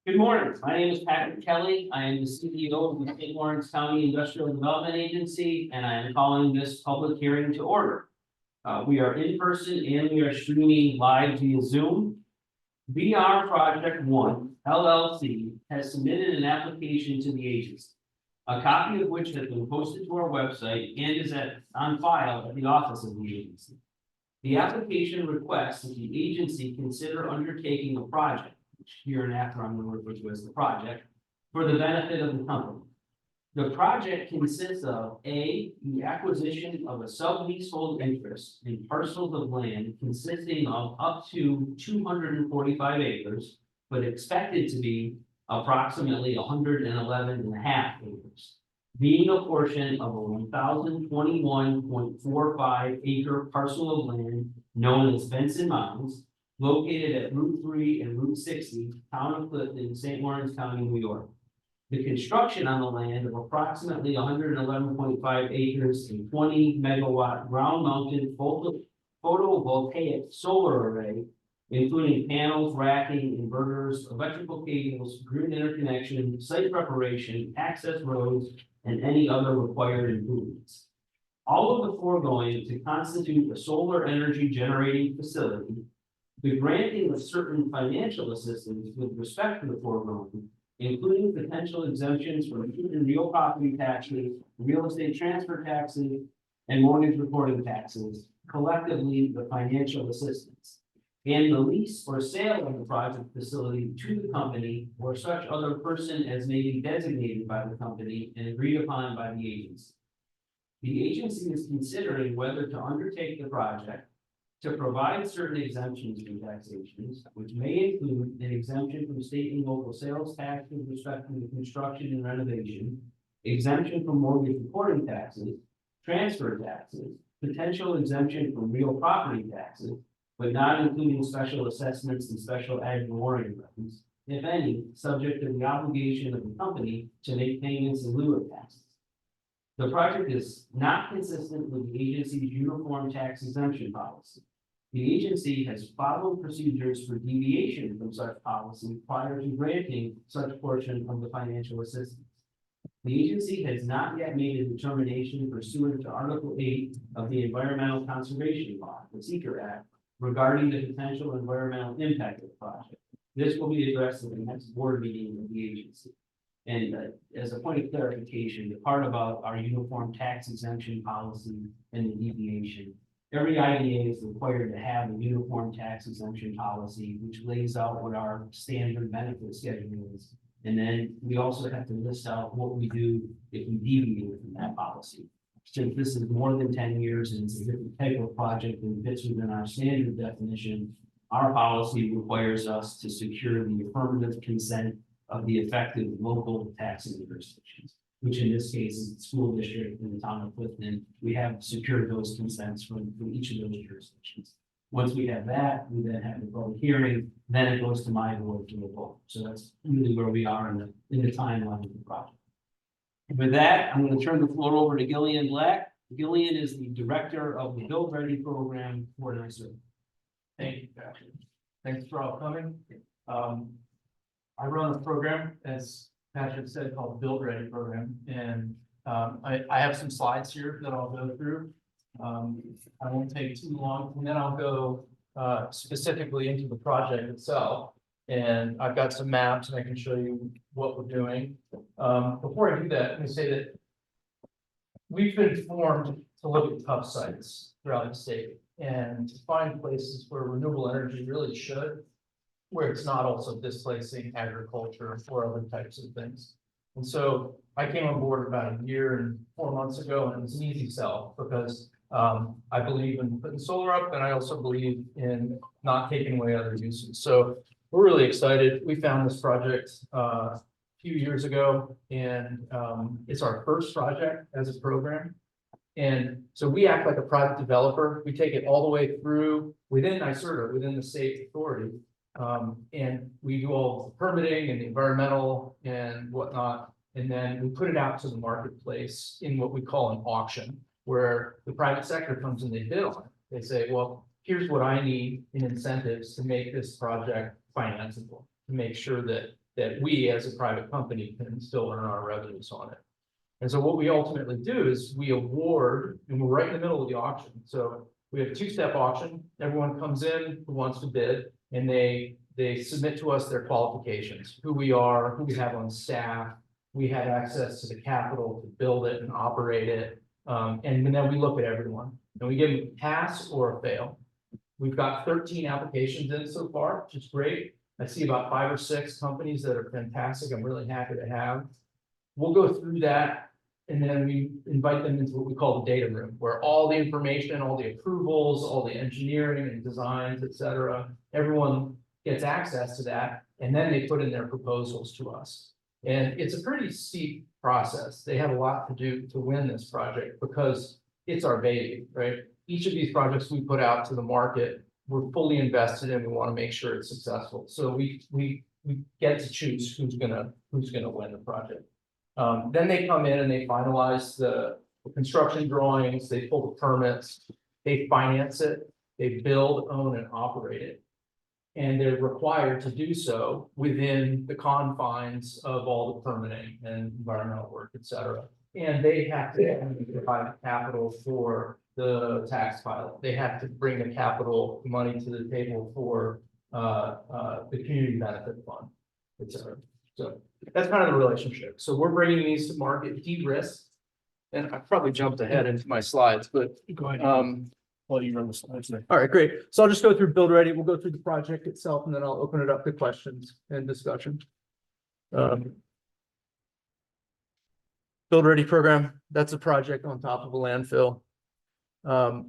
Good morning. My name is Patrick Kelly. I am the CEO of the St. Lawrence County Industrial Development Agency, and I am calling this public hearing to order. We are in person and we are streaming live via Zoom. VR Project One LLC has submitted an application to the agency, a copy of which has been posted to our website and is on file at the office of the agency. The application requests that the agency consider undertaking a project, which hereinafter I'm going to refer to as the project, for the benefit of the company. The project consists of A, the acquisition of a subleasehold interest in parcels of land consisting of up to 245 acres, but expected to be approximately 111.5 acres, being a portion of a 1,021.45 acre parcel of land known as Benson Mounds, located at Route 3 and Route 60, Town of Clifton, St. Lawrence County, New York. The construction on the land of approximately 111.5 acres and 20 megawatt ground-mounted photovoltaic solar array, including panels, racking, inverters, electrical cables, grid interconnection, site preparation, access roads, and any other required improvements. All of the foregoing to constitute a solar energy generating facility. The granting of certain financial assistance with respect to the foregoing, including potential exemptions from real property taxes, real estate transfer taxes, and mortgage recording taxes, collectively the financial assistance, and the lease or sale of the project facility to the company or such other person as may be designated by the company and agreed upon by the agency. The agency is considering whether to undertake the project to provide certain exemptions from taxations, which may include an exemption from state and local sales tax with respect to the construction and renovation, exemption from mortgage recording taxes, transfer taxes, potential exemption from real property taxes, but not including special assessments and special ag warranty revenues, if any, subject to the obligation of the company to make payments in lieu of taxes. The project is not consistent with the agency's uniform tax exemption policy. The agency has followed procedures for deviation from such policy prior to granting such portion of the financial assistance. The agency has not yet made a determination pursuant to Article 8 of the Environmental Conservation Law, the SECR Act, regarding the potential environmental impact of the project. This will be addressed at the next board meeting of the agency. And as a point of clarification, the part about our uniform tax exemption policy and the deviation, every IDA is required to have a uniform tax exemption policy, which lays out what our standard benefit schedule is. And then we also have to list out what we do if we deviate from that policy. Since this is more than 10 years and it's a different type of project and fits within our standard definition, our policy requires us to secure the affirmative consent of the effective local taxing jurisdictions, which in this case is the school district in the town of Clifton. We have secured those consents from each of those jurisdictions. Once we have that, we then have the public hearing, then it goes to my board to vote. So that's really where we are in the timeline of the project. With that, I'm going to turn the floor over to Gillian Black. Gillian is the director of the Build Ready program for NYSERDA. Thank you, Patrick. Thanks for all coming. I run a program, as Patrick said, called Build Ready program, and I have some slides here that I'll go through. I won't take too long, and then I'll go specifically into the project itself. And I've got some maps, and I can show you what we're doing. Before I do that, let me say that we've been formed to look at tough sites throughout the state and to find places where renewable energy really should, where it's not also displacing agriculture or other types of things. And so I came on board about a year and 4 months ago, and it was an easy sell because I believe in putting solar up, and I also believe in not taking away other uses. So we're really excited. We found this project a few years ago, and it's our first project as a program. And so we act like a private developer. We take it all the way through within NYSERDA, within the state authority. And we do all the permitting and the environmental and whatnot. And then we put it out to the marketplace in what we call an auction, where the private sector comes and they bid on it. They say, well, here's what I need in incentives to make this project financeable, to make sure that that we as a private company can still earn our revenues on it. And so what we ultimately do is we award, and we're right in the middle of the auction. So we have a two-step auction. Everyone comes in who wants to bid, and they submit to us their qualifications, who we are, who we have on staff. We have access to the capital to build it and operate it. And then we look at everyone and we give them a pass or a fail. We've got 13 applications in so far, which is great. I see about 5 or 6 companies that are fantastic. I'm really happy to have. We'll go through that and then we invite them into what we call the data room, where all the information, all the approvals, all the engineering and designs, et cetera, everyone gets access to that. And then they put in their proposals to us. And it's a pretty steep process. They have a lot to do to win this project because it's our baby, right? Each of these projects we put out to the market, we're fully invested in. We want to make sure it's successful. So we get to choose who's gonna win the project. Then they come in and they finalize the construction drawings, they pull the permits, they finance it, they build, own, and operate it. And they're required to do so within the confines of all the permitting and environmental work, et cetera. And they have to provide capital for the tax pilot. They have to bring the capital money to the table for the community benefit fund, et cetera. So that's kind of the relationship. So we're bringing these to market de-risk. And I probably jumped ahead into my slides, but Go ahead. Well, you run the slides there. all right, great. So I'll just go through Build Ready. We'll go through the project itself and then I'll open it up to questions and discussion. Build Ready program, that's a project on top of a landfill. So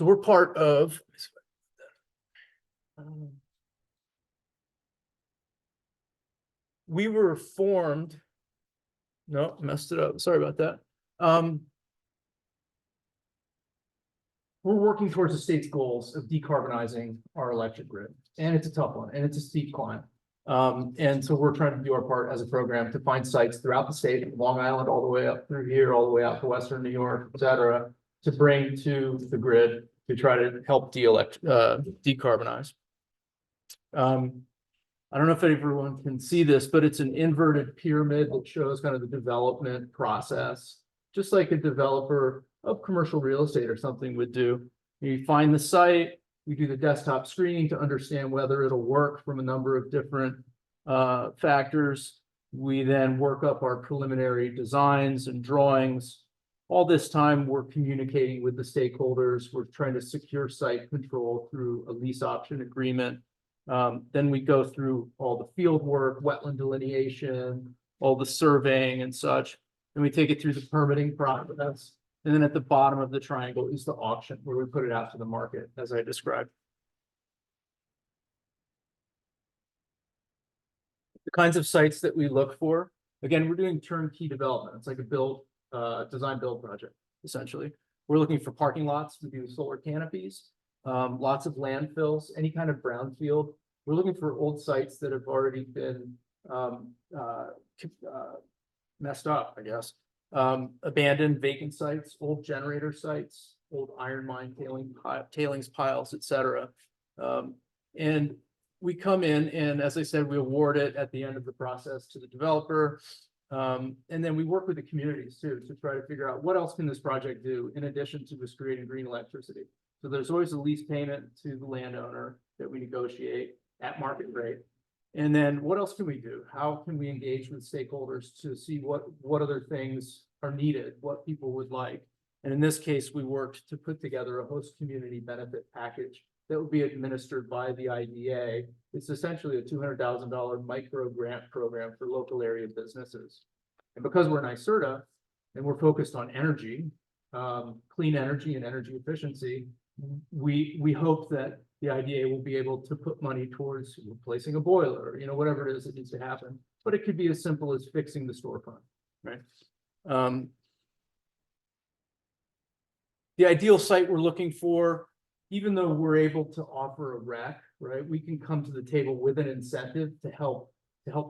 we're part of. We were formed. No, messed it up. Sorry about that. We're working towards the state's goals of decarbonizing our electric grid. And it's a tough one and it's a steep climb. And so we're trying to do our part as a program to find sites throughout the state, from Long Island, all the way up through here, all the way out to Western New York, et cetera, to bring to the grid to try to help decarbonize. I don't know if everyone can see this, but it's an inverted pyramid that shows kind of the development process, just like a developer of commercial real estate or something would do. You find the site, we do the desktop screening to understand whether it'll work from a number of different factors. We then work up our preliminary designs and drawings. All this time, we're communicating with the stakeholders. We're trying to secure site control through a lease option agreement. Then we go through all the field work, wetland delineation, all the surveying and such. And we take it through the permitting process. And then at the bottom of the triangle is the auction where we put it out to the market, as I described. The kinds of sites that we look for, again, we're doing turnkey development. It's like a design build project, essentially. We're looking for parking lots. We do solar canopies, lots of landfills, any kind of brownfield. We're looking for old sites that have already been messed up, I guess. Abandoned vacant sites, old generator sites, old iron mine tailings piles, et cetera. And we come in and, as I said, we award it at the end of the process to the developer. And then we work with the communities too, to try to figure out what else can this project do in addition to just creating green electricity. So there's always a lease payment to the landowner that we negotiate at market rate. And then what else can we do? How can we engage with stakeholders to see what other things are needed, what people would like? And in this case, we worked to put together a host community benefit package that would be administered by the IDA. It's essentially a $200,000 micro grant program for local area businesses. And because we're NYSERDA and we're focused on energy, clean energy and energy efficiency, we hope that the IDA will be able to put money towards replacing a boiler, whatever it is that needs to happen. But it could be as simple as fixing the storefront, right? The ideal site we're looking for, even though we're able to offer a rec, right? We can come to the table with an incentive to help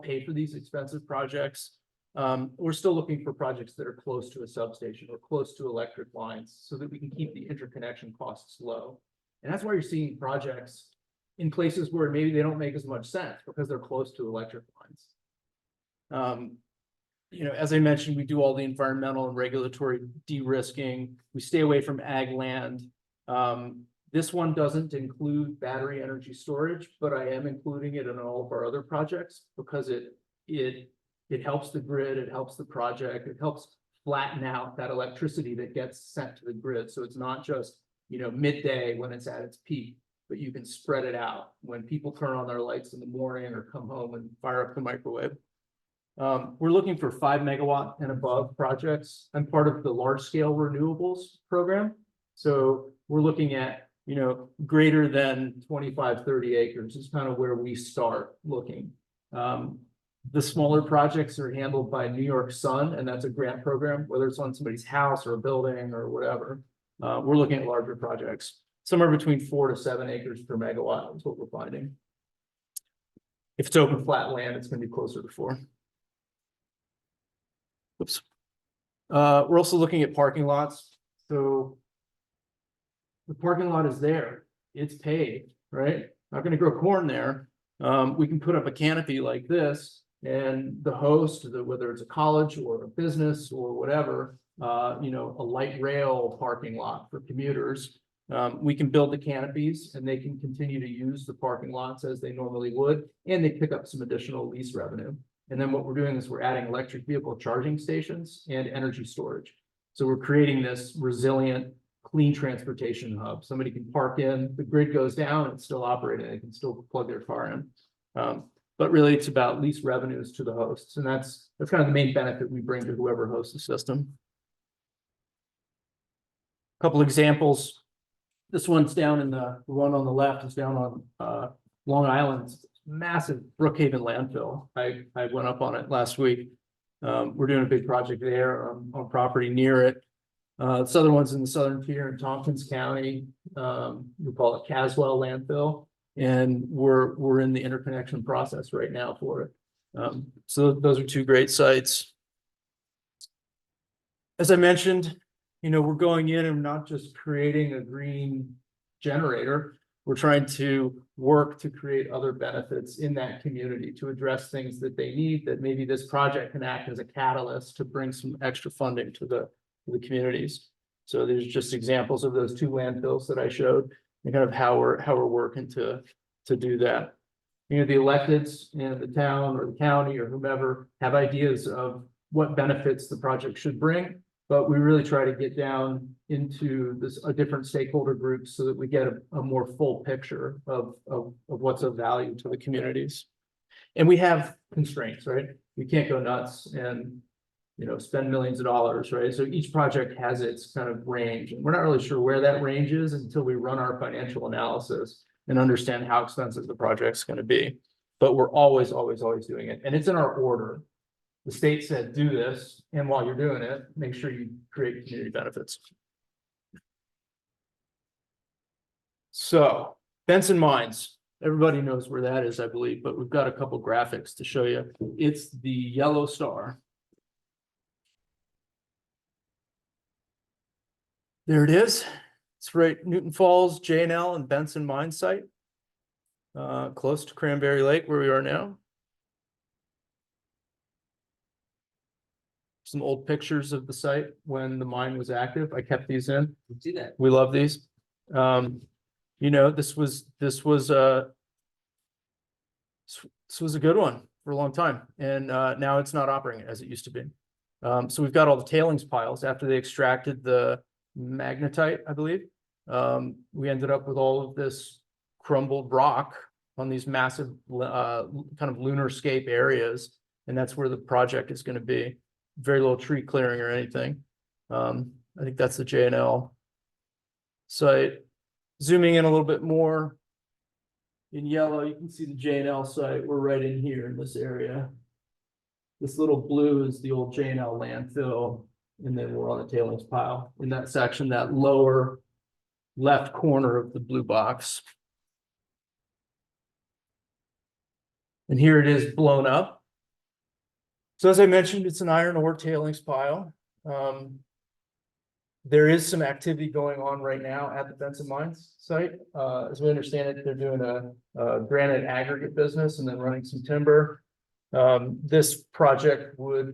pay for these expensive projects. We're still looking for projects that are close to a substation or close to electric lines so that we can keep the interconnection costs low. And that's why you're seeing projects in places where maybe they don't make as much sense because they're close to electric lines. You know, as I mentioned, we do all the environmental and regulatory de-risking. We stay away from ag land. This one doesn't include battery energy storage, but I am including it in all of our other projects because it helps the grid, it helps the project, it helps flatten out that electricity that gets sent to the grid. So it's not just, you know, midday when it's at its peak, but you can spread it out when people turn on their lights in the morning or come home and fire up the microwave. We're looking for 5 megawatt and above projects. I'm part of the large scale renewables program. So we're looking at, you know, greater than 25, 30 acres is kind of where we start looking. The smaller projects are handled by New York Sun, and that's a grant program, whether it's on somebody's house or a building or whatever. We're looking at larger projects, somewhere between 4 to 7 acres per megawatt is what we're finding. If it's open flat land, it's going to be closer to 4. Oops. We're also looking at parking lots. So the parking lot is there. It's paved, right? Not going to grow corn there. We can put up a canopy like this, and the host, whether it's a college or a business or whatever, you know, a light rail parking lot for commuters. We can build the canopies and they can continue to use the parking lots as they normally would, and they pick up some additional lease revenue. And then what we're doing is we're adding electric vehicle charging stations and energy storage. So we're creating this resilient, clean transportation hub. Somebody can park in, the grid goes down, it's still operating, they can still plug their car in. But really it's about lease revenues to the hosts. And that's kind of the main benefit we bring to whoever hosts the system. A couple examples. This one's down in the one on the left is down on Long Island. It's massive Brookhaven landfill. I went up on it last week. We're doing a big project there on property near it. This other one's in the southern tier in Tompkins County. We call it Caswell landfill, and we're in the interconnection process right now for it. So those are 2 great sites. As I mentioned, you know, we're going in and not just creating a green generator. We're trying to work to create other benefits in that community to address things that they need, that maybe this project can act as a catalyst to bring some extra funding to the communities. So there's just examples of those 2 landfills that I showed and kind of how we're working to do that. You know, the electeds in the town or the county or whomever have ideas of what benefits the project should bring, but we really try to get down into different stakeholder groups so that we get a more full picture of what's of value to the communities. And we have constraints, right? We can't go nuts and, you know, spend millions of dollars, right? So each project has its kind of range, and we're not really sure where that range is until we run our financial analysis and understand how expensive the project's going to be. But we're always doing it, and it's in our order. The state said, do this, and while you're doing it, make sure you create community benefits. So Benson Mines, everybody knows where that is, I believe, but we've got a couple graphics to show you. It's the yellow star. There it is. It's right Newton Falls, J&L, and Benson Mine site. Close to Cranberry Lake, where we are now. Some old pictures of the site when the mine was active. I kept these in. See that? We love these. You know, this was a good one for a long time, and now it's not operating as it used to be. So we've got all the tailings piles after they extracted the magnetite, I believe. We ended up with all of this crumbled rock on these massive kind of lunarscape areas, and that's where the project is going to be. Very little tree clearing or anything. I think that's the J&L site. Zooming in a little bit more in yellow, you can see the J&L site. We're right in here in this area. This little blue is the old J&L landfill, and then we're on the tailings pile in that section, that lower left corner of the blue box. And here it is blown up. So as I mentioned, it's an iron ore tailings pile. There is some activity going on right now at the Benson Mines site. As we understand it, they're doing a granite aggregate business and then running some timber. This project would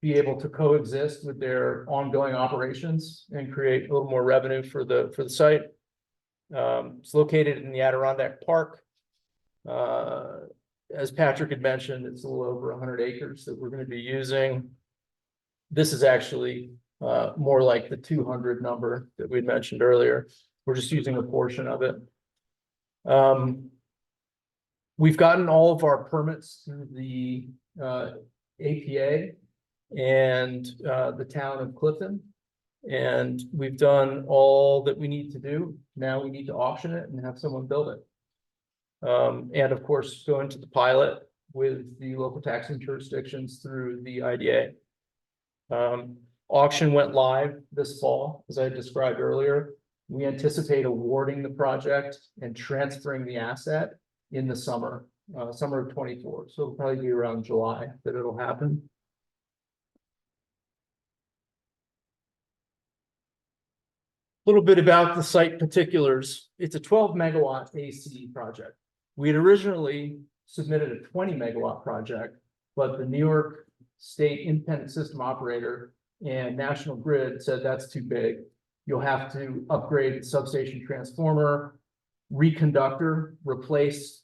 be able to coexist with their ongoing operations and create a little more revenue for the site. It's located in the Adirondack Park. As Patrick had mentioned, it's a little over 100 acres that we're going to be using. This is actually more like the 200 number that we'd mentioned earlier. We're just using a portion of it. We've gotten all of our permits through the APA and the town of Clifton. And we've done all that we need to do. Now we need to auction it and have someone build it. And of course, go into the pilot with the local taxing jurisdictions through the IDA. Auction went live this fall, as I described earlier. We anticipate awarding the project and transferring the asset in the summer of 24. So it'll probably be around July that it'll happen. A little bit about the site particulars. It's a 12 megawatt AC project. We had originally submitted a 20 megawatt project, but the New York State Independent System Operator and National Grid said that's too big. You'll have to upgrade the substation transformer, reconductor, replace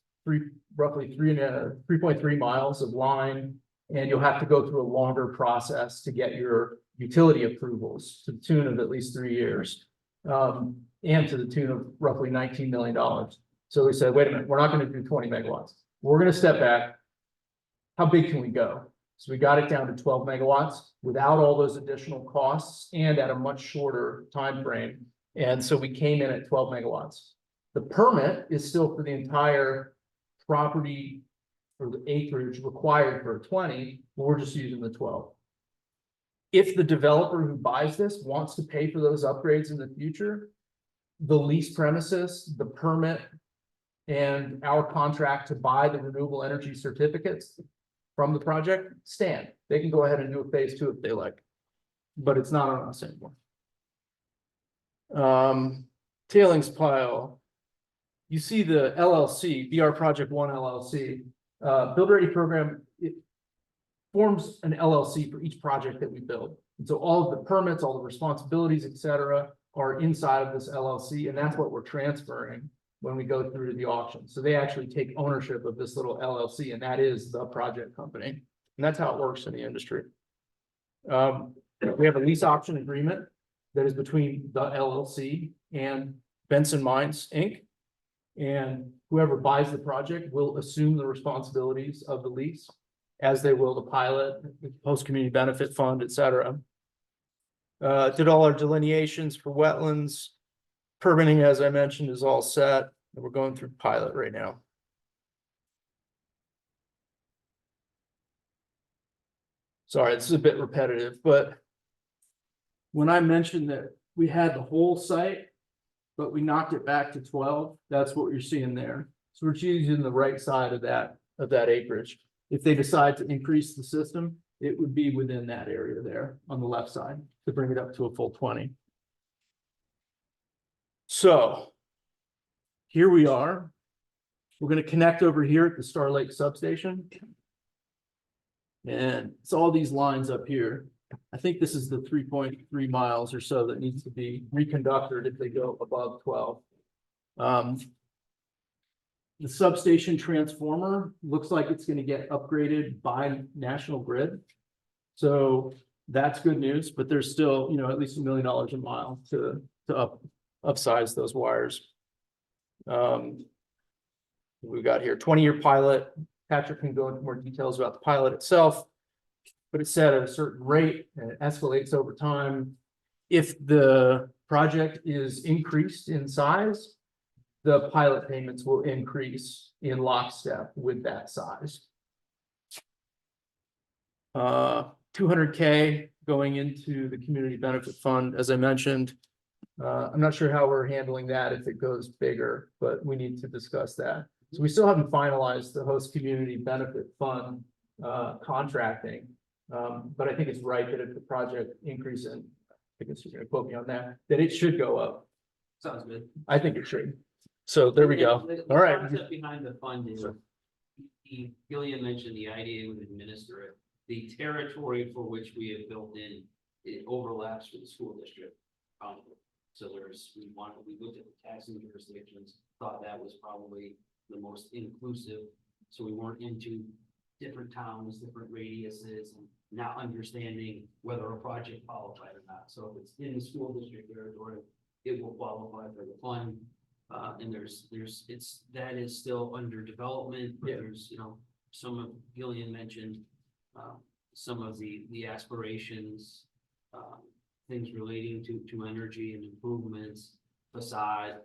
roughly 3.3 miles of line, and you'll have to go through a longer process to get your utility approvals to the tune of at least 3 years, and to the tune of roughly $19 million. So we said, wait a minute, we're not going to do 20 megawatts. We're going to step back. How big can we go? So we got it down to 12 megawatts without all those additional costs and at a much shorter time frame. And so we came in at 12 megawatts. The permit is still for the entire property or the acreage required for 20, but we're just using the 12. If the developer who buys this wants to pay for those upgrades in the future, the lease premises, the permit, and our contract to buy the renewable energy certificates from the project stand. They can go ahead and do a phase 2 if they like, but it's not on us anymore. Tailings pile. You see the LLC, BR Project 1 LLC, Build Ready program. It forms an LLC for each project that we build. And so all of the permits, all the responsibilities, et cetera, are inside of this LLC. And that's what we're transferring when we go through to the auction. So they actually take ownership of this little LLC, and that is the project company. And that's how it works in the industry. We have a lease option agreement that is between the LLC and Benson Mines, Inc. And whoever buys the project will assume the responsibilities of the lease, as they will the pilot, the post-community benefit fund, et cetera. Did all our delineations for wetlands. Permitting, as I mentioned, is all set. We're going through pilot right now. Sorry, this is a bit repetitive, but when I mentioned that we had the whole site, but we knocked it back to 12, that's what you're seeing there. So we're choosing the right side of that acreage. If they decide to increase the system, it would be within that area there on the left side to bring it up to a full 20. So here we are. We're going to connect over here at the Star Lake substation. And it's all these lines up here. I think this is the 3.3 miles or so that needs to be reconductored if they go above 12. The substation transformer looks like it's going to get upgraded by National Grid. So that's good news, but there's still, at least $1 million a mile to upsize those wires. We've got here 20-year pilot. Patrick can go into more details about the pilot itself, but it's set at a certain rate and it escalates over time. If the project is increased in size, the pilot payments will increase in lockstep with that size. $200K going into the community benefit fund, as I mentioned. I'm not sure how we're handling that if it goes bigger, but we need to discuss that. So we still haven't finalized the host community benefit fund contracting, but I think it's right that if the project increase in I guess you're gonna quote me on that it should go up. Sounds good. I think it should. So there we go. The All right. concept behind the fund is, Gillian mentioned the IDA would administer it. The territory for which we have built in, it overlaps with the school district. So we looked at the taxing jurisdictions, thought that was probably the most inclusive. So we weren't into different towns, different radiuses, and not understanding whether a project qualified or not. So if it's in the school district territory, it will qualify for the fund. And that is still under development, but Yeah. there's, some of Gillian mentioned, some of the aspirations, things relating to energy and improvements, facade,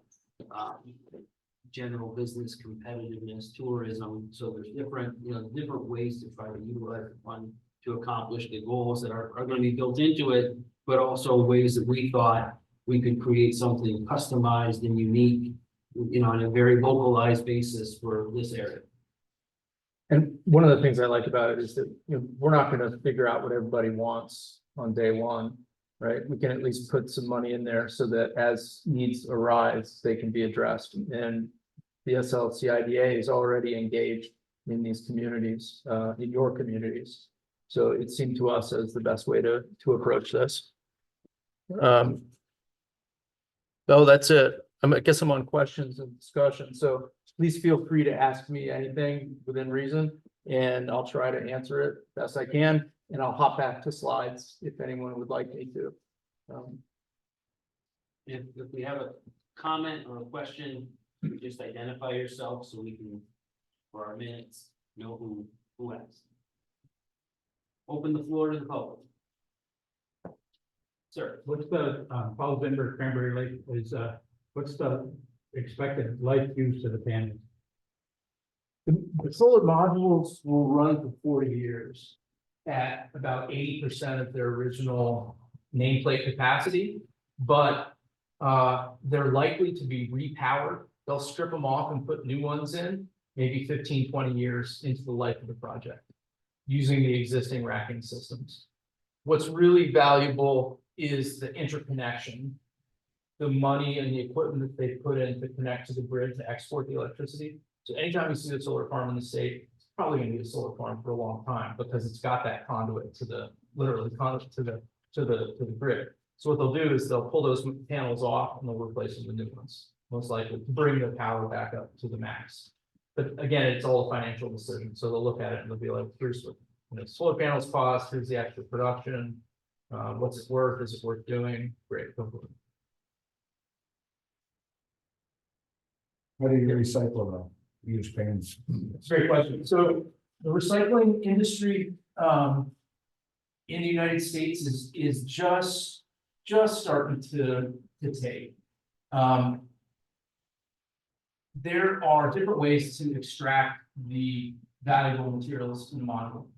general business competitiveness, tourism. So there's different ways to try to utilize the fund to accomplish the goals that are going to be built into it, but also ways that we thought we could create something customized and unique, on a very localized basis for this area. And one of the things I like about it is that, we're not gonna figure out what everybody wants on day one, right? We can at least put some money in there so that as needs arise, they can be addressed. And the SLCIDA is already engaged in these communities, in your communities. So it seemed to us as the best way to approach this. Oh, that's it. I guess I'm on questions and discussion, so please feel free to ask me anything within reason, and I'll try to answer it best I can, and I'll hop back to slides if anyone would like me to. If we have a comment or a question, just identify yourself so we can, for our minutes, know who asked. Open the floor to the public. Sir. What's the, Paul Zinberg, Cranberry Lake is, what's the expected life use of the panels? The solar modules will run for 40 years at about 80% of their original nameplate capacity, but they're likely to be repowered. They'll strip them off and put new ones in, maybe 15, 20 years into the life of the project, using the existing racking systems. What's really valuable is the interconnection, the money and the equipment that they put in to connect to the grid to export the electricity. So anytime you see a solar farm in the state, it's probably going to be a solar farm for a long time because it's got that conduit to the conduit to the grid. So what they'll do is they'll pull those panels off and they'll replace them with new ones, most likely to bring the power back up to the max. But again, it's all a financial decision. So they'll look at it and they'll be like, here's what solar panels cost, here's the actual production. What's it worth? Is it worth doing? Great. Go for it. How do you recycle the used pans? It's a great question. So the recycling industry in the United States is just starting to take. There are different ways to extract the valuable materials in the module.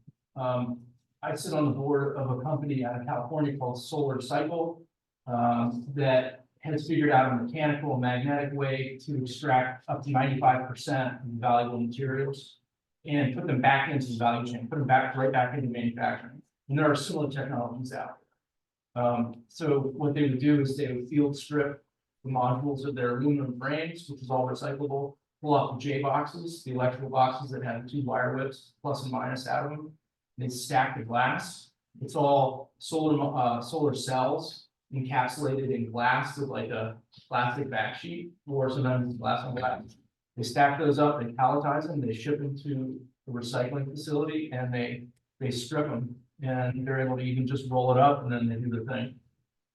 I sit on the board of a company out of California called Solar Cycle that has figured out a mechanical and magnetic way to extract up to 95% of the valuable materials and put them back into the value chain, put them right back into manufacturing. And there are similar technologies out there. So what they would do is they would field strip the modules of their aluminum frames, which is all recyclable, pull out the J boxes, the electrical boxes that have 2 wire whips, plus and minus out of them. They stack the glass. It's all solar cells encapsulated in glass with like a plastic back sheet, or sometimes it's glass on glass. They stack those up, they palletize them, they ship them to the recycling facility, and they strip them, and they're able to even just roll it up, and then they do their thing.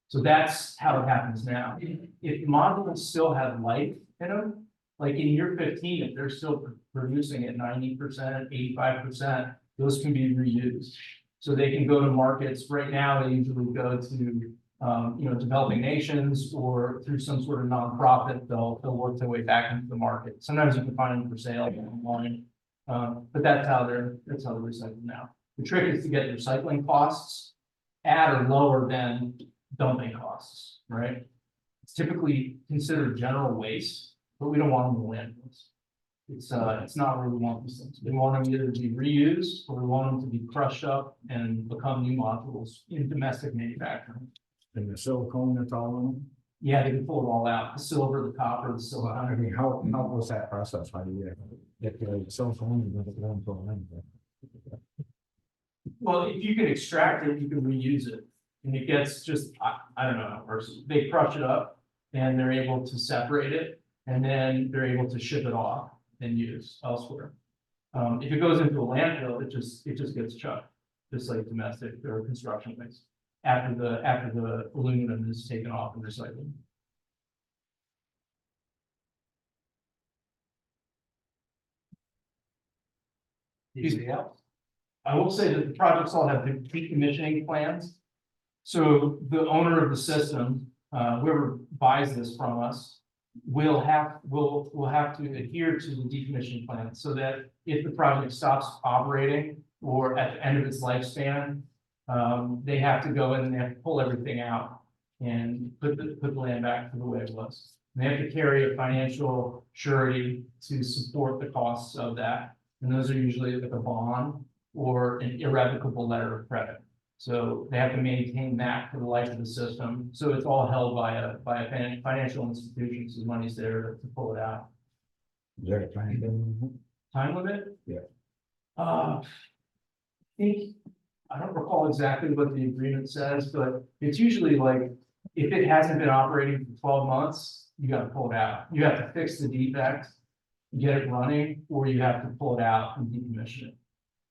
So that's how it happens now. If modules still have life in them, like in year 15, if they're still producing at 90%, 85%, those can be reused. So they can go to markets. Right now, they usually go to developing nations, or through some sort of nonprofit, they'll work their way back into the market. Sometimes you can find them for sale online, but that's how they're recycled now. The trick is to get recycling costs at or lower than dumping costs, right? It's typically considered general waste, but we don't want them in landfills. It's not where we want these things. We want them either to be reused, or we want them to be crushed up and become new modules in domestic manufacturing. And the silicone that's all in them? Yeah, they can pull it all out, the silver, the copper, the I silicon. mean, how was that process? How do you get the silicone and let it go into a lamp? Well, if you can extract it, you can reuse it. And it gets just, I don't know, or they crush it up and they're able to separate it. And then they're able to ship it off and use elsewhere. If it goes into a landfill, it just gets chucked, just like domestic or construction waste. After the aluminum is taken off and recycled. Anybody else? I will say that the projects all have decommissioning plans. So the owner of the system, whoever buys this from us, will have to adhere to the decommissioning plan so that if the project stops operating or at the end of its lifespan, they have to go in and they have to pull everything out and put the land back to the way it was. And they have to carry a financial surety to support the costs of that. And those are usually like a bond or an irrevocable letter of credit. So they have to maintain that for the life of the system. So it's all held by a financial institution, so the money's there to pull it out. Is there a time? Time limit? Yeah. I think, I don't recall exactly what the agreement says, but it's usually like, if it hasn't been operating for 12 months, you gotta pull it out. You have to fix the defect, get it running, or you have to pull it out and decommission it.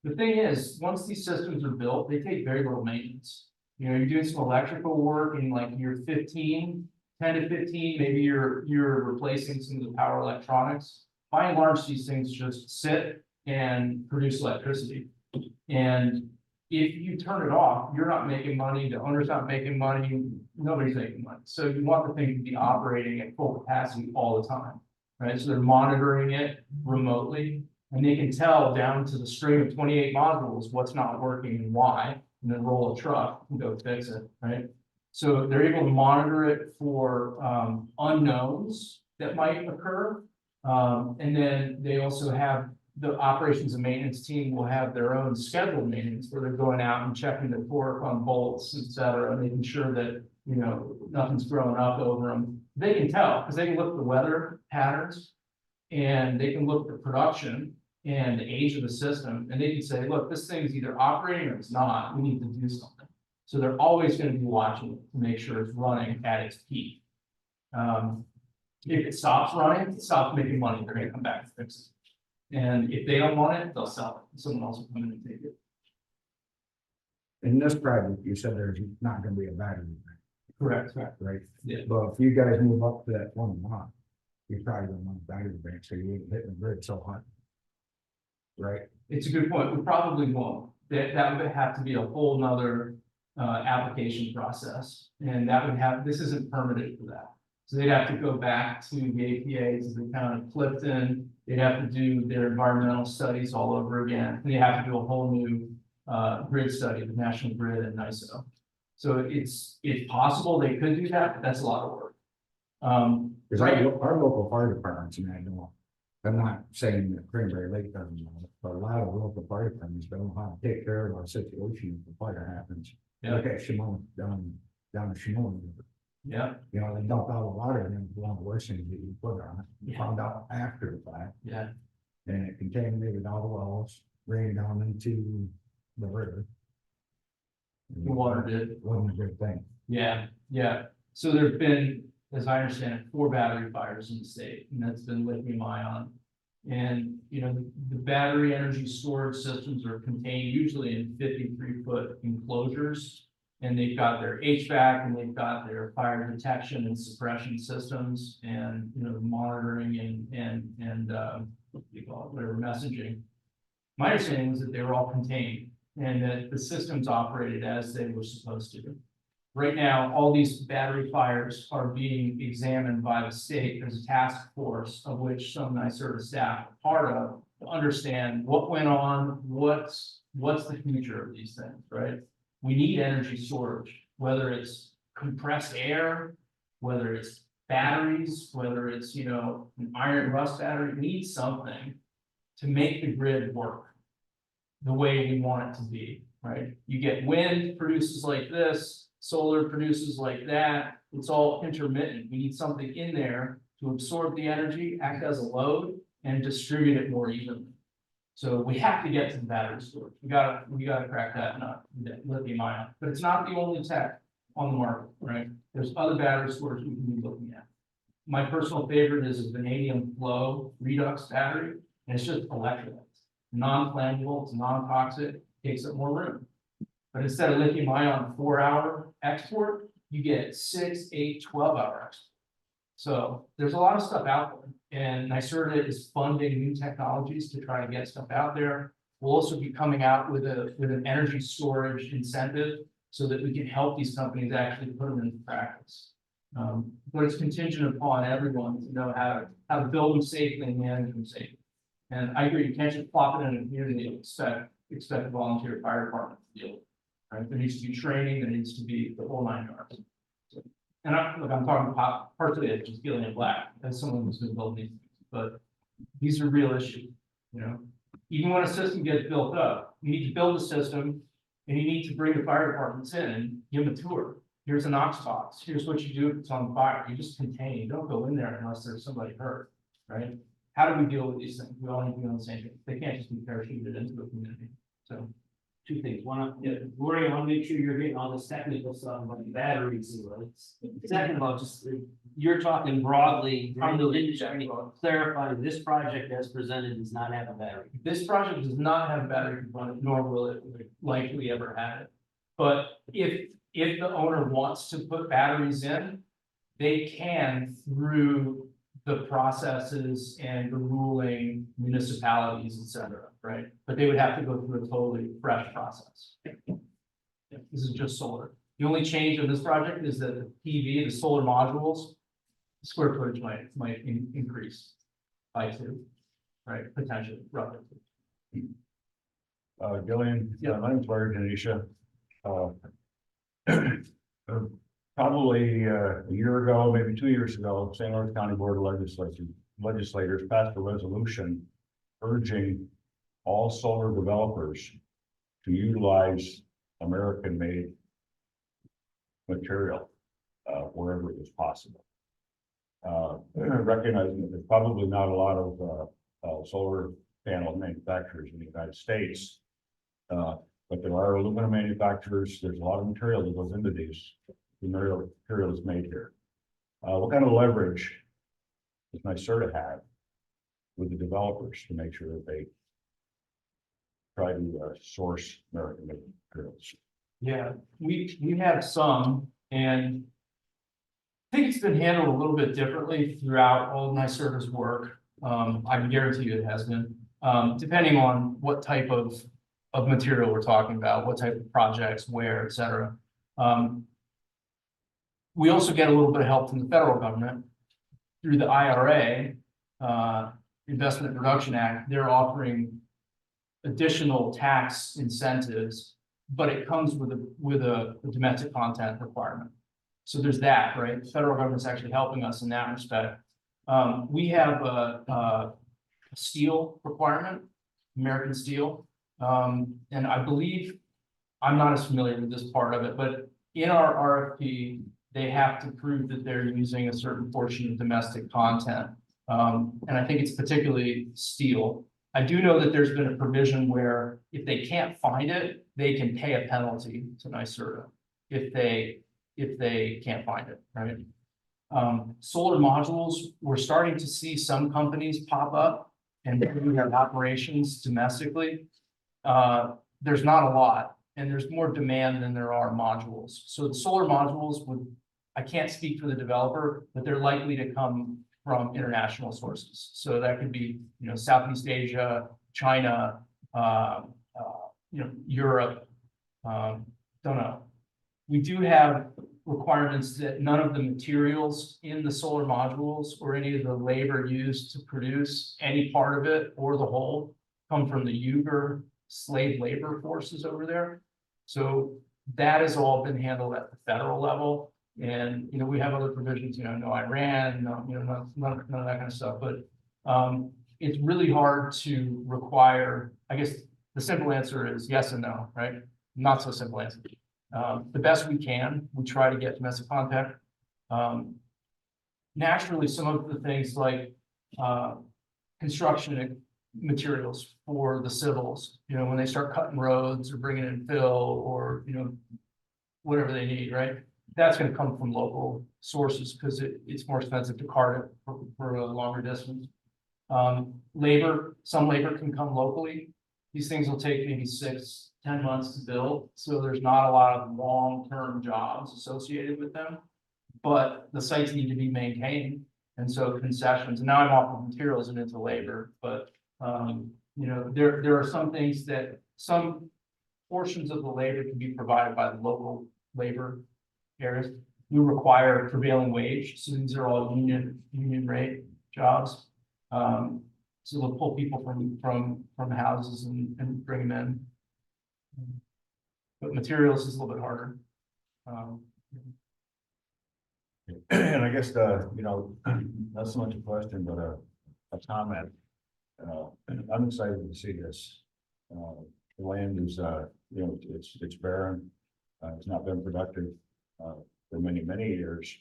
The thing is, once these systems are built, they take very little maintenance. You know, you're doing some electrical work in like year 10 to 15, maybe you're replacing some of the power electronics. By and large, these things just sit and produce electricity. And if you turn it off, you're not making money, the owner's not making money, nobody's making money. So you want the thing to be operating at full capacity all the time, right? So they're monitoring it remotely. And they can tell down to the string of 28 modules what's not working and why, and then roll a truck and go fix it, right? So they're able to monitor it for unknowns that might occur. And then they also have the operations and maintenance team will have their own scheduled maintenance where they're going out and checking the torque on bolts, et cetera, making sure that, you know, nothing's growing up over them. They can tell because they can look at the weather patterns and they can look at the production and the age of the system, and they can say, look, this thing's either operating or it's not, we need to do something. So they're always going to be watching it to make sure it's running at its peak. If it stops running, it stops making money, they're gonna come back and fix it. And if they don't want it, they'll sell it, someone else will come in and take it. In this project, you said there's not gonna be a battery, Correct. right? Yeah. But if you guys move up to that one lot, you probably don't want a battery bank, so you ain't hitting the grid so hard. Right? It's a good point, we probably won't, that would have to be a whole nother application process. And that would have, this isn't permitted for that. So they'd have to go back to the APA, to the town of Clifton, they'd have to do their environmental studies all over again. They have to do a whole new grid study, the National Grid and NISO. So it's possible they could do that, but that's a lot of work. Because our local fire departments, and I know, I'm not saying that Cranberry Lake doesn't know it, but a lot of local fire departments don't know how to take care of our situation if the fire happens. Yeah. Look at Shimon, down the Shimon River. Yeah, You know, they dump out the water and it's one of the worst things that you put on it. You Yeah. found out after the fact, yeah, and it contaminated all the wells, ran down into the river. the water did. Wasn't a good thing. Yeah, yeah. So there've been, as I understand it, 4 battery fires in the state, and that's been lithium ion. And, you know, the battery energy storage systems are contained usually in 53-foot enclosures. And they've got their HVAC and they've got their fire detection and suppression systems and, you know, monitoring and what do you call it, whatever, messaging. My understanding was that they were all contained and that the systems operated as they were supposed to. Right now, all these battery fires are being examined by the state. There's a task force of which some NYSERDA staff are part of to understand what went on, what's the future of these things, right? We need energy storage, whether it's compressed air, whether it's batteries, whether it's, you know, an iron rust battery, we need something to make the grid work the way we want it to be, right? You get wind produces like this, solar produces like that. It's all intermittent. We need something in there to absorb the energy, act as a load, and distribute it more evenly. So we have to get to the battery storage. We gotta crack that nut, lithium ion, but it's not the only tech on the market, right? There's other battery storage we can be looking at. My personal favorite is a vanadium flow redox battery, and it's just electrolytes, non-flammable, it's non-toxic, takes up more room. But instead of lithium ion 4-hour export, you get 6, 8, 12-hour export. So there's a lot of stuff out there, and NYSERDA is funding new technologies to try to get stuff out there. We'll also be coming out with an energy storage incentive so that we can help these companies actually put them into practice. But it's contingent upon everyone to know how to build them safely and manage them safely. And I agree, you can't just plop it in a community and expect a volunteer fire department to deal with it. Right? There needs to be training, there needs to be the whole 9 yards. So, and I'm talking about partly it's just feeling in black as someone who's been building these things, but these are real issues, you know. Even when a system gets built up, you need to build a system and you need to bring the fire departments in and give them a tour. Here's an Knox box. Here's what you do if it's on fire. You just contain. You don't go in there unless there's somebody hurt, right? How do we deal with these things? We all need to be on the same page. They can't just be parachuted into a community. So, two things. One, Gloria, I want to make sure you're getting all this technical stuff about the batteries and roads. Second of all, just, you're talking broadly, from the industry, clarifying this project as presented does not have a battery. this project does not have a battery component, nor will it likely ever have it. But if the owner wants to put batteries in, they can through the processes and the ruling municipalities, et cetera, right? But they would have to go through a totally fresh process. This is just solar. The only change in this project is that the PV, the solar modules, square footage might increase by 2, right? Potentially, roughly. Gillian, Yeah. my name's Larry Denisha. Probably a year ago, maybe 2 years ago, St. Lawrence County Board of Legislators passed a resolution urging all solar developers to utilize American-made material wherever it is possible. Recognizing that there's probably not a lot of solar panel manufacturers in the United States. But there are aluminum manufacturers. There's a lot of material that goes into these. The material is made here. What kind of leverage does NYSERDA have with the developers to make sure that they try to source American materials? Yeah, we have some, and I think it's been handled a little bit differently throughout all of NYSERDA's work. I can guarantee you it has been, depending on what type of material we're talking about, what type of projects, where, et cetera. We also get a little bit of help from the federal government through the IRA, Investment Production Act. They're offering additional tax incentives, but it comes with a domestic content requirement. So there's that, right? The federal government's actually helping us in that respect. We have a steel requirement, American steel. And I believe, I'm not as familiar with this part of it, but in our RFP, they have to prove that they're using a certain portion of domestic content. And I think it's particularly steel. I do know that there's been a provision where if they can't find it, they can pay a penalty to NYSERDA if they can't find it, right? Solar modules, we're starting to see some companies pop up and we have operations domestically. There's not a lot, and there's more demand than there are modules. So the solar modules I can't speak for the developer, but they're likely to come from international sources. So that could be, Southeast Asia, China, Europe, don't know. We do have requirements that none of the materials in the solar modules or any of the labor used to produce any part of it or the whole come from the Uyghur slave labor forces over there. So that has all been handled at the federal level. And, we have other provisions, no Iran, none of that kind of stuff, but it's really hard to require, I guess the simple answer is yes and no, right? Not so simple answer. the best we can. We try to get domestic contact. Naturally, some of the things like, construction materials for the civils, when they start cutting roads or bringing in fill or, whatever they need, right? That's gonna come from local sources because it's more expensive to cart it for a longer distance. Labor, some labor can come locally. These things will take maybe 6-10 months to build, so there's not a lot of long-term jobs associated with them. But the sites need to be maintained, and so concessions, and now I'm off of materials and into labor, but, there are some things that, some portions of the labor can be provided by the local labor areas. We require prevailing wage, so these are all union rate jobs. So they'll pull people from houses and bring them in. But materials is a little bit harder. And I guess not so much a question, but a comment. I'm excited to see this. The land is, it's barren. It's not been productive, for many, many years.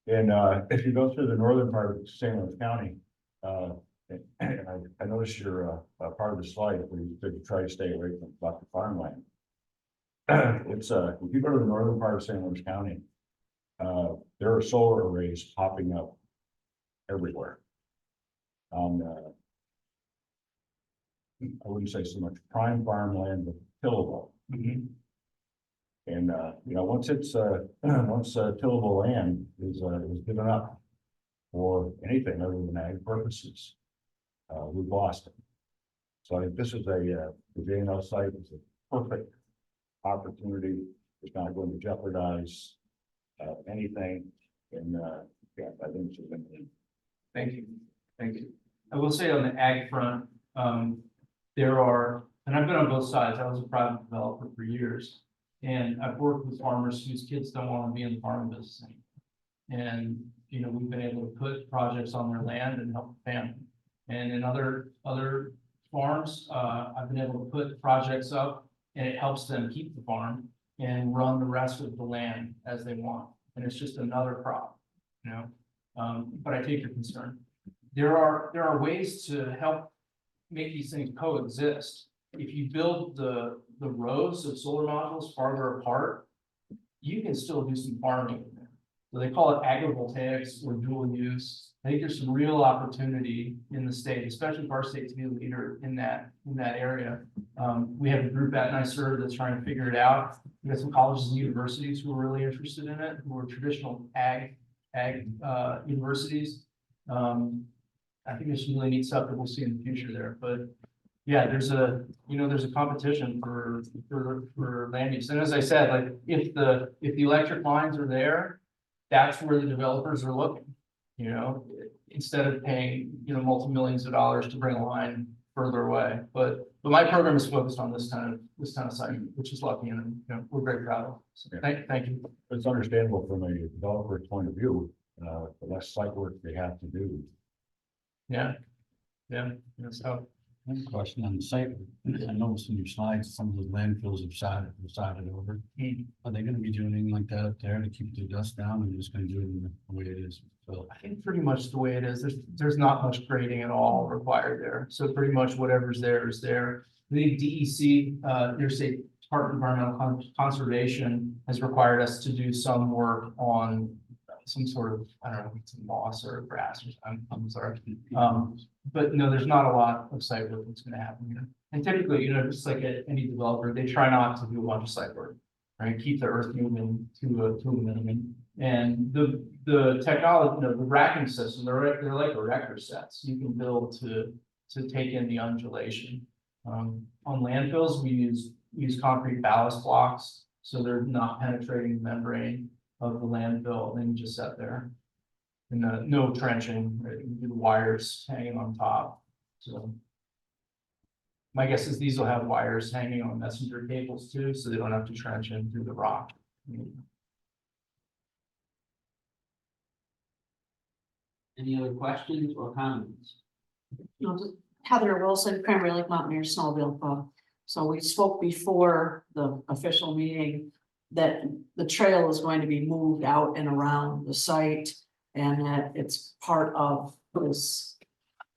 And, if you go through the northern part of St. Louis County, and I noticed your, part of the slide where you could try to stay away from lots of farmland. It's, if you go to the northern part of St. Louis County, there are solar arrays popping up everywhere. I wouldn't say so much prime farmland, but tillable. And, once it's, tillable land is given up for anything other than ag purposes, we've lost it. So I think this is the JNL site is a perfect opportunity. It's not going to jeopardize anything. And, yeah, I think it's a Thank you, thank you. I will say on the ag front, there are, and I've been on both sides. I was a private developer for years. And I've worked with farmers whose kids don't want to be in the farming business anymore. And, we've been able to put projects on their land and help the family. And in other farms, I've been able to put projects up and it helps them keep the farm and run the rest of the land as they want. And it's just another crop, but I take your concern. There are ways to help make these things coexist. If you build the rows of solar modules farther apart, you can still do some farming in there. So they call it agrivoltaics or dual use. I think there's some real opportunity in the state, especially for our state to be a leader in that area. We have a group at NYSERDA that's trying to figure it out. We got some colleges and universities who are really interested in it, who are traditional ag universities. I think there's some really neat stuff that we'll see in the future there, but yeah, there's a competition for land use. And as I said, like if the electric lines are there, that's where the developers are looking, instead of paying, multi-millions of dollars to bring a line further away. But my program is focused on this kind of site, which is lucky, and we're very proud of. So thank you. It's understandable from a developer's point of view, the less site work they have to do. Yeah. So. I have a question on the site. I noticed in your slides, some of the landfills have sided over. Are they gonna be doing anything like that up there to keep the dust down, or just gonna do it in the way it is? So I think pretty much the way it is, there's not much grading at all required there. So pretty much whatever's there is there. The DEC, your state Department of Environmental Conservation has required us to do some work on some sort of, I don't know, if it's moss or grass or something. I'm sorry. But no, there's not a lot of site work that's gonna happen here. And typically, just like any developer, they try not to do a bunch of site work, right? Keep the earth moving to a minimum. And the technology, the racking system, they're like erector sets. You can build to take in the undulation. On landfills, we use concrete ballast blocks, so they're not penetrating the membrane of the landfill, and then you just set there. And no trenching, right? You do the wires hanging on top. So my guess is these will have wires hanging on messenger cables too, so they don't have to trench in through the rock. Any other questions or comments? Heather Wilson, Cranberry Lake Mountaineer Snowmobile Club. So we spoke before the official meeting that the trail is going to be moved out and around the site and that it's part of this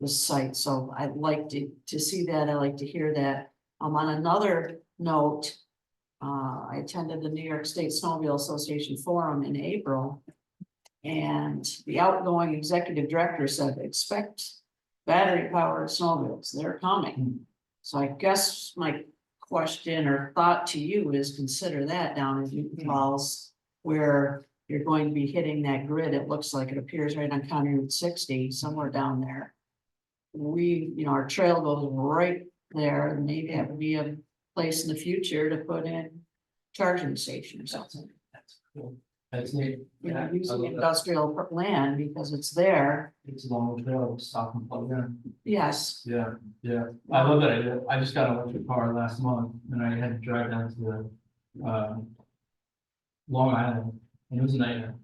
site. So I'd like to see that. I'd like to hear that. On another note, I attended the New York State Snowmobile Association Forum in April. And the outgoing executive director said, expect battery powered snowmobiles, they're coming. So I guess my question or thought to you is consider that down in Newton Falls, where you're going to be hitting that grid. It looks like it appears right on County Route 60, somewhere down there. Our trail goes right there, and maybe that would be a place in the future to put in charging station or something. That's cool. That's neat. Yeah, I Using love that. industrial land because it's there. It's a long trail, stop and plug in. Yes, Yeah, yeah, I love that idea. I just got an electric car last month and I had to drive down to Long Island, and it was a nightmare.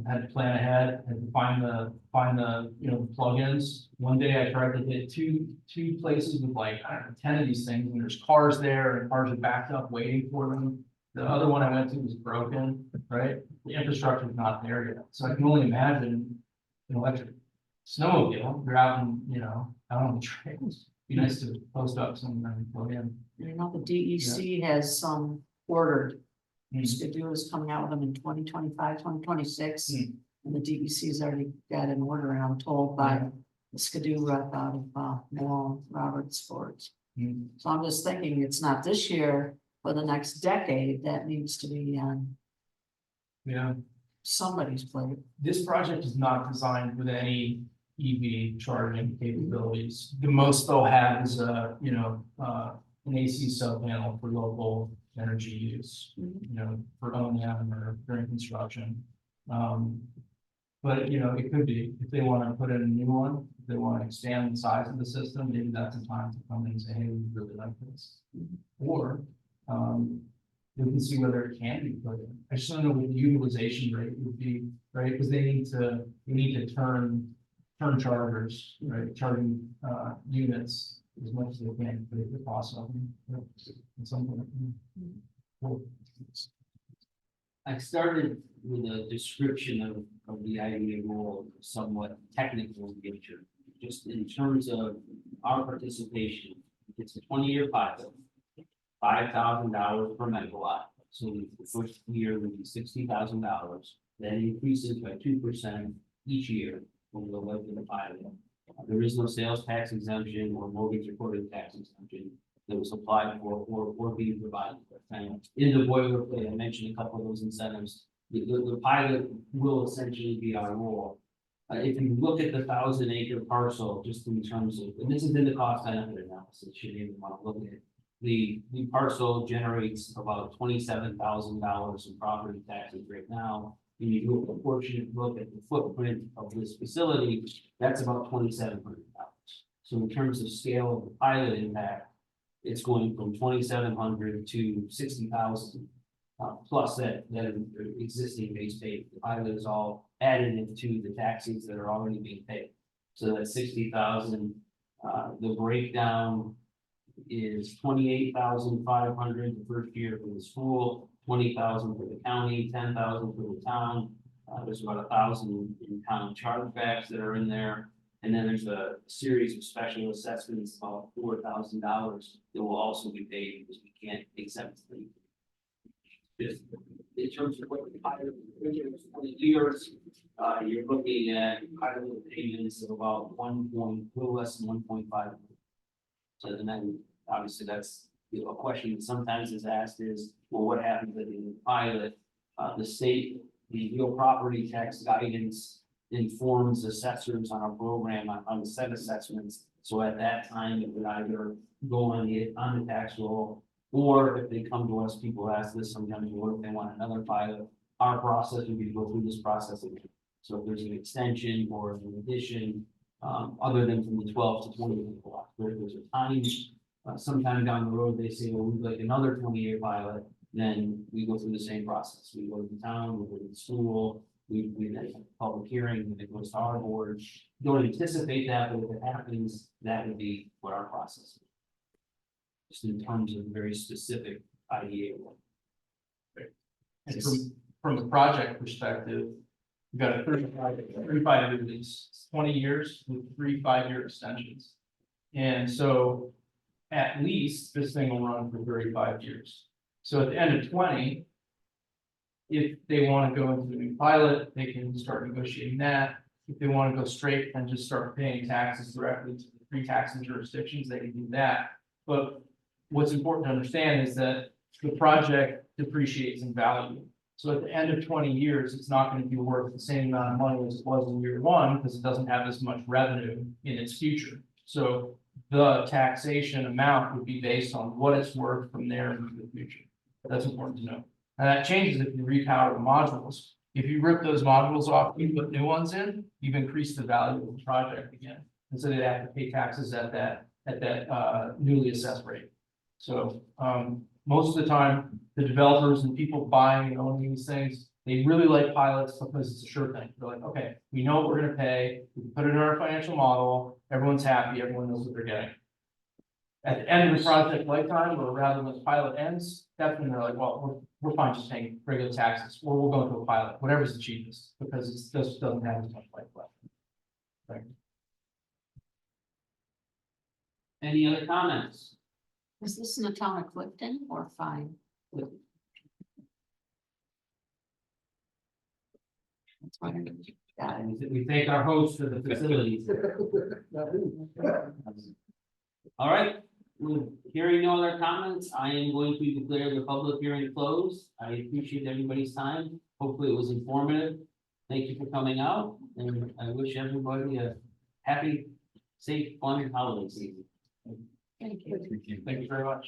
Had to plan ahead, had to find the plugins. One day I tried to hit two places with like, I don't know, 10 of these things, and there's cars there and cars are backed up waiting for them. The other one I went to was broken, right? The infrastructure is not there yet, so I can only imagine an electric snowmobile. You're out in, out on the trails. Be nice to post up somewhere and plug in. the DEC has some ordered. Mm. Skidoo is coming out with them in 2025, 2026. Mm. And the DEC's already got an order, and I'm told by the Skidoo rep out of Malone, Robert Sports. Mm. So I'm just thinking, it's not this year, but the next decade, that needs to be on Yeah. somebody's plate. This project is not designed with any EV charging capabilities. The most they'll have is an AC sub panel for local energy use, for O&M or during construction. But it could be, if they want to put in a new one, if they want to expand the size of the system, maybe that's the time to come in and say, hey, we really like this. Or, we can see whether it can be put in. I just don't know what the utilization rate would be, right? Because they need to turn chargers, right? Charging units as much as they can, but if possible. At some point. Cool. I started with a description of the IDA role, somewhat technical in nature, just in terms of our participation. It's a 20-year pilot, $5,000 per megawatt. So the first year would be $60,000, then increases by 2% each year over the life of the pilot. There is no sales tax exemption or mortgage recorded tax exemption that was applied for or being provided. And in the boilerplate, I mentioned a couple of those incentives. The pilot will essentially be our role. If you look at the 1,000-acre parcel, just in terms of, and this is in the cost benefit analysis, you didn't even want to look at it. The parcel generates about $27,000 in property taxes right now. When you do a proportionate look at the footprint of this facility, that's about $2,700. So in terms of scale of the pilot impact, it's going from 2,700 to 60,000, plus that existing base pay. The pilot is all added into the taxes that are already being paid. So that 60,000, the breakdown is 28,500 the first year for the school, 20,000 for the county, 10,000 for the town. There's about 1,000 in town chargebacks that are in there. And then there's a series of special assessments, about $4,000 that will also be paid because we can't exempt them. Just in terms of what the pilot is 20 years, you're looking at pilot payments of about little less than 1.5. So then obviously that's a question that sometimes is asked is, well, what happens at the end of the pilot? The state, the real property tax guidance informs assessors on our program on the set assessments. So at that time, it would either go on the tax roll, or if they come to us, people ask this sometimes, what if they want another pilot? Our process would be to go through this process again. So if there's an extension or an addition, other than from the 12 to 20 megawatts, where there's a time, sometime down the road, they say, well, we'd like another 20-year pilot, then we go through the same process. We go to the town, we go to the school, we then have a public hearing, and it goes to our board. Don't anticipate that, but if it happens, that would be what our process is. Just in terms of very specific IDA work. And from a project perspective, we've got a 35-year lease, it's 20 years with 3 5-year extensions. And so at least this thing will run for 35 years. So at the end of 20, if they want to go into a new pilot, they can start negotiating that. If they want to go straight and just start paying taxes directly to the pre-taxing jurisdictions, they can do that. But what's important to understand is that the project depreciates in value. So at the end of 20 years, it's not going to be worth the same amount of money as it was in year one, because it doesn't have as much revenue in its future. So the taxation amount would be based on what it's worth from there into the future. That's important to know. And that changes if you repower the modules. If you rip those modules off, you put new ones in, you've increased the value of the project again. And so they have to pay taxes at that newly assessed rate. So most of the time, the developers and people buying and owning these things, they really like pilots because it's a sure thing. They're like, okay, we know what we're gonna pay, we can put it in our financial model, everyone's happy, everyone knows what they're getting. At the end of the project lifetime, or rather when the pilot ends, that's when they're like, well, we're fine just paying regular taxes, or we'll go into a pilot, whatever's the cheapest, because it just doesn't have as much life left. Right. Any other comments? Is this in the town of Clifton or Fine? That's what I got it. And we thank our host for the facilities. All right, with hearing no other comments, I am going to declare the public hearing closed. I appreciate everybody's time. Hopefully it was informative. Thank you for coming out, and I wish everybody a happy, safe, fun holiday season. Thank you. Thank you very much.